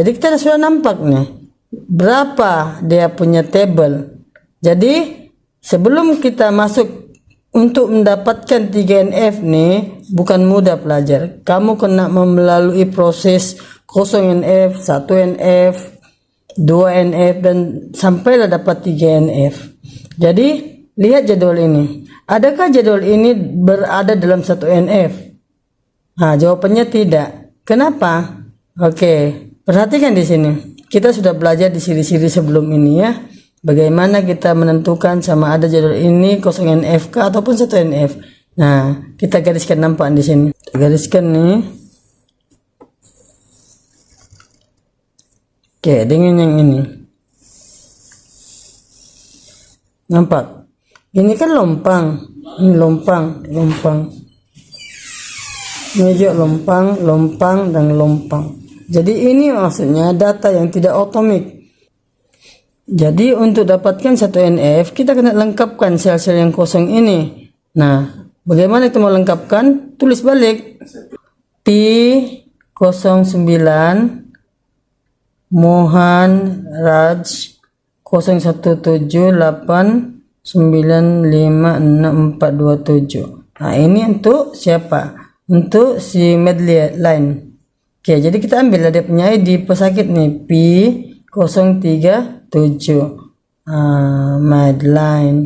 jadi kita sudah nampak nih berapa dia punya table. Jadi sebelum kita masuk untuk mendapatkan 3NF nih bukan mudah pelajar. Kamu kena melalui proses 0NF, 1NF, 2NF dan sampailah dapat 3NF. Jadi lihat jadwal ini. Adakah jadwal ini berada dalam 1NF? Nah, jawabannya tidak. Kenapa? Oke, perhatikan di sini. Kita sudah belajar di siri-siri sebelum ini ya. Bagaimana kita menentukan sama ada jadwal ini 0NF ataupun 1NF. Nah, kita gariskan nampak di sini. Gariskan nih. Oke, dengan yang ini. Nampak? Ini kan lompang. Ini lompang. Ini juga lompang, dan lompang. Jadi ini maksudnya data yang tidak otomik. Jadi untuk dapatkan 1NF kita kena lengkapkan sel-sel yang kosong ini. Nah, bagaimana itu melengkapkan? Tulis balik. P09 Mohan Raj 0178956427. Nah, ini untuk siapa? Untuk si Medline. Oke, jadi kita ambil dia punya ID pesakit nih P037 Medline.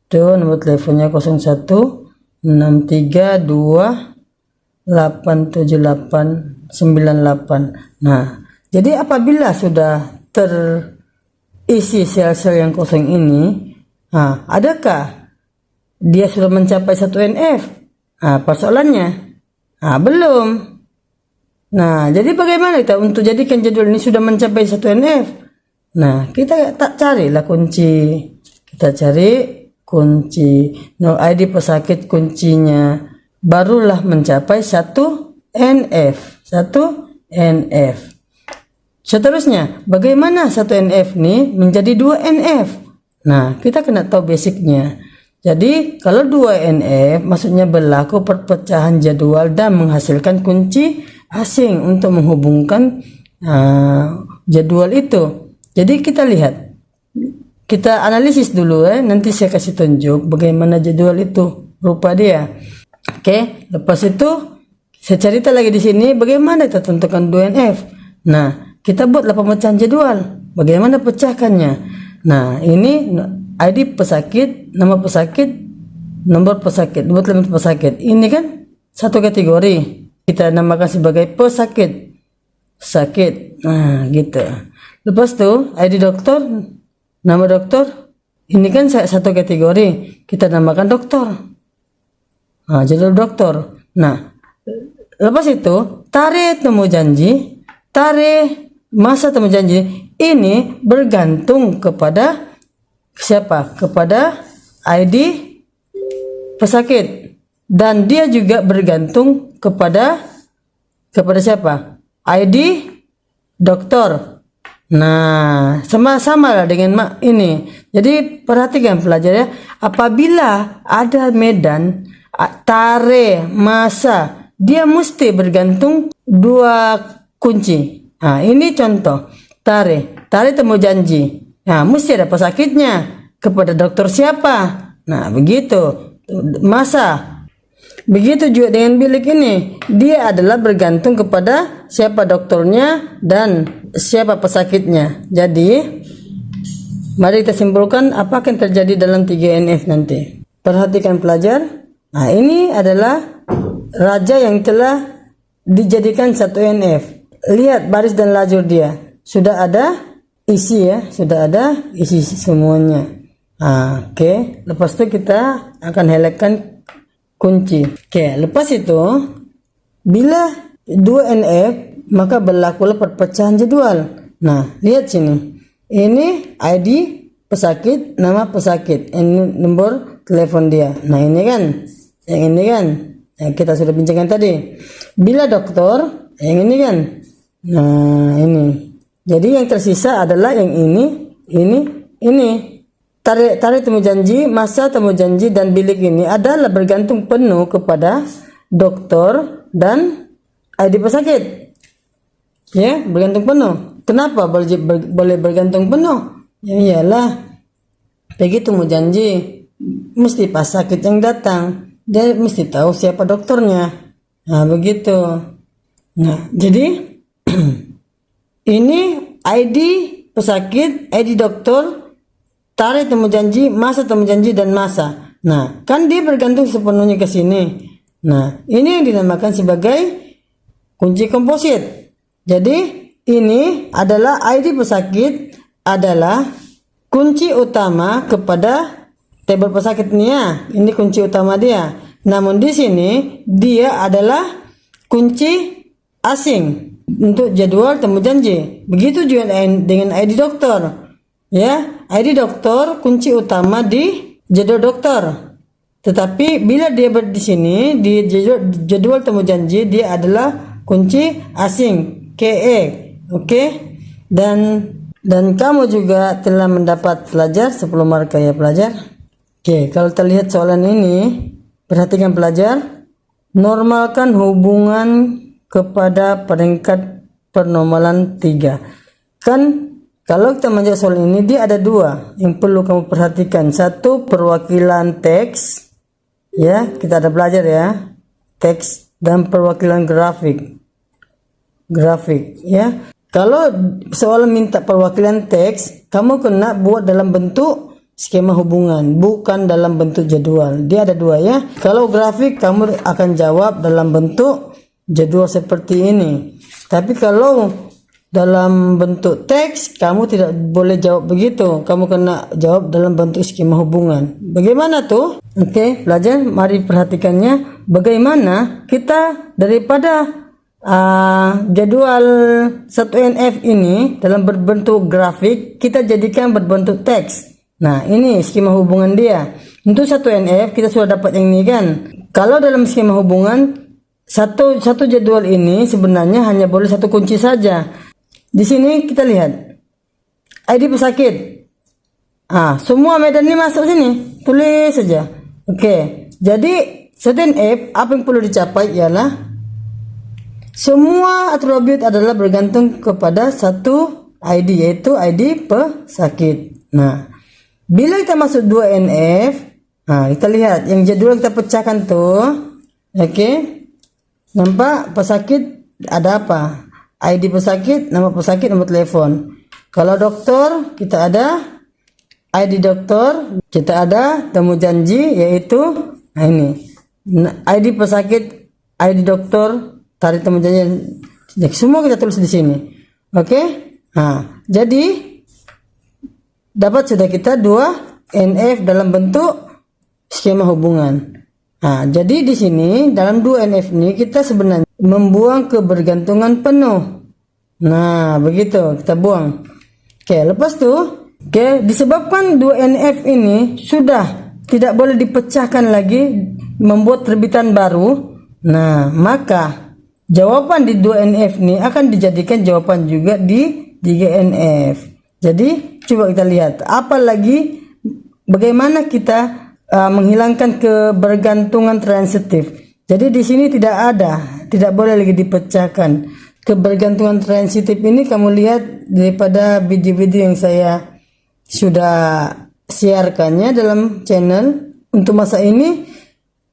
Itu nomor teleponnya 0163287898. Nah, jadi apabila sudah terisi sel-sel yang kosong ini, adakah dia sudah mencapai 1NF? Persoalannya belum. Nah, jadi bagaimana kita untuk jadikan jadwal ini sudah mencapai 1NF? Nah, kita tak carilah kunci. Kita cari kunci. No ID pesakit kuncinya. Barulah mencapai 1NF. 1NF. Seterusnya, bagaimana 1NF ini menjadi 2NF? Nah, kita kena tahu basicnya. Jadi, kalau 2NF maksudnya berlaku perpecahan jadwal dan menghasilkan kunci asing untuk menghubungkan jadwal itu. Jadi kita lihat, kita analisis dulu nanti saya kasih tunjuk bagaimana jadwal itu rupa dia. Oke, lepas itu saya cerita lagi di sini bagaimana kita tentukan 2NF. Nah, kita buatlah pemecahan jadwal. Bagaimana pecahkannya? Nah, ini ID pesakit, nama pesakit, nomor pesakit, buat nomor pesakit. Ini kan satu kategori. Kita namakan sebagai pesakit. Sakit. Nah, gitu. Lepas itu ID dokter, nama dokter. Ini kan satu kategori. Kita namakan dokter. Nah, jadwal dokter. Nah, lepas itu tarikh temu janji, tarikh masa temu janji ini bergantung kepada siapa? Kepada ID pesakit. Dan dia juga bergantung kepada siapa? ID dokter. Nah, sama-sama lah dengan ini. Jadi perhatikan pelajar ya. Apabila ada medan, tarikh, masa, dia mesti bergantung dua kunci. Nah, ini contoh. Tarikh temu janji. Nah, mesti ada pesakitnya. Kepada dokter siapa? Nah, begitu. Masa. Begitu juga dengan bilik ini. Dia adalah bergantung kepada siapa dokternya dan siapa pesakitnya. Jadi, mari kita simpulkan apa yang terjadi dalam 3NF nanti. Perhatikan pelajar. Nah, ini adalah raja yang telah dijadikan 1NF. Lihat baris dan lajur dia. Sudah ada isi ya. Sudah ada isi semuanya. Oke. Lepas itu kita akan helekkan kunci. Oke, lepas itu bila 2NF maka berlakulah perpecahan jadwal. Nah, lihat sini. Ini ID pesakit, nama pesakit, ini nomor telepon dia. Nah, ini kan. Yang ini kan. Yang kita sudah bincangkan tadi. Bila dokter, yang ini kan. Nah, ini. Jadi yang tersisa adalah yang ini. Tarikh temu janji, masa temu janji dan bilik ini adalah bergantung penuh kepada dokter dan ID pesakit. Ya, bergantung penuh. Kenapa boleh bergantung penuh? Ya iyalah, begitu mau janji, mesti pas sakit yang datang, dia mesti tahu siapa dokternya. Nah begitu. Nah jadi ini ID pesakit, ID dokter, tarikh temu janji, masa temu janji, dan masa. Nah kan dia bergantung sepenuhnya ke sini. Nah ini yang dinamakan sebagai kunci komposit. Jadi ini adalah ID pesakit adalah kunci utama kepada tabel pesakit ini ya. Ini kunci utama dia. Namun di sini dia adalah kunci asing untuk jadwal temu janji. Begitu juga dengan ID dokter. Ya, ID dokter kunci utama di jadwal dokter. Tetapi bila dia di sini di jadwal temu janji, dia adalah kunci asing, KE. Oke. Dan kamu juga telah mendapat pelajar 10 marka ya pelajar. Oke, kalau terlihat soalan ini, perhatikan pelajar. Normalkan hubungan kepada peringkat pernormalan 3. Kan kalau kita menjawab soal ini, dia ada dua yang perlu kamu perhatikan. Satu, perwakilan teks. Ya, kita ada belajar ya. Teks dan perwakilan grafik. Ya. Kalau soal minta perwakilan teks, kamu kena buat dalam bentuk skema hubungan, bukan dalam bentuk jadwal. Dia ada dua ya. Kalau grafik, kamu akan jawab dalam bentuk jadwal seperti ini. Tapi kalau dalam bentuk teks, kamu tidak boleh jawab begitu. Kamu kena jawab dalam bentuk skema hubungan. Bagaimana tuh? Oke, pelajar, mari perhatikannya. Bagaimana kita daripada jadwal 1NF ini dalam berbentuk grafik, kita jadikan berbentuk teks. Nah, ini skema hubungan dia. Untuk 1NF kita sudah dapat yang ini kan. Kalau dalam skema hubungan, satu jadwal ini sebenarnya hanya boleh satu kunci saja. Di sini kita lihat ID pesakit. Semua medan ini masuk sini. Tulis saja. Oke. Jadi 1NF apa yang perlu dicapai ialah semua atribut adalah bergantung kepada satu ID, yaitu ID pesakit. Nah, bila kita masuk 2NF, kita lihat yang jadwal kita pecahkan tuh. Oke. Nampak pesakit ada apa? ID pesakit, nama pesakit, nomor telepon. Kalau dokter, kita ada ID dokter, kita ada temu janji, yaitu ini. ID pesakit, ID dokter, tarikh temu janji, semua kita tulis di sini. Oke? Jadi dapat sudah kita 2NF dalam bentuk skema hubungan. Jadi di sini dalam 2NF ini kita sebenarnya membuang kebergantungan penuh. Nah, begitu kita buang. Oke, lepas tuh, disebabkan 2NF ini sudah tidak boleh dipecahkan lagi, membuat terbitan baru. Nah, maka jawaban di 2NF ini akan dijadikan jawaban juga di 3NF. Jadi coba kita lihat apalagi bagaimana kita menghilangkan kebergantungan transitif. Jadi di sini tidak boleh lagi dipecahkan. Kebergantungan transitif ini kamu lihat daripada video-video yang saya sudah siarkannya dalam channel. Untuk masa ini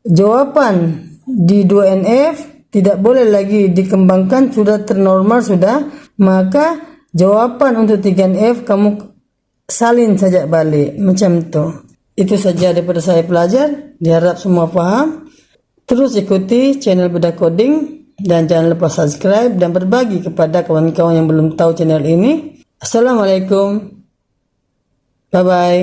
jawaban di 2NF tidak boleh lagi dikembangkan, sudah ternormal sudah, maka jawaban untuk 3NF kamu salin saja balik macam itu. Itu saja daripada saya pelajar, diharap semua paham. Terus ikuti channel Bedah Coding dan jangan lupa subscribe dan berbagi kepada kawan-kawan yang belum tahu channel ini. Assalamualaikum, bye bye.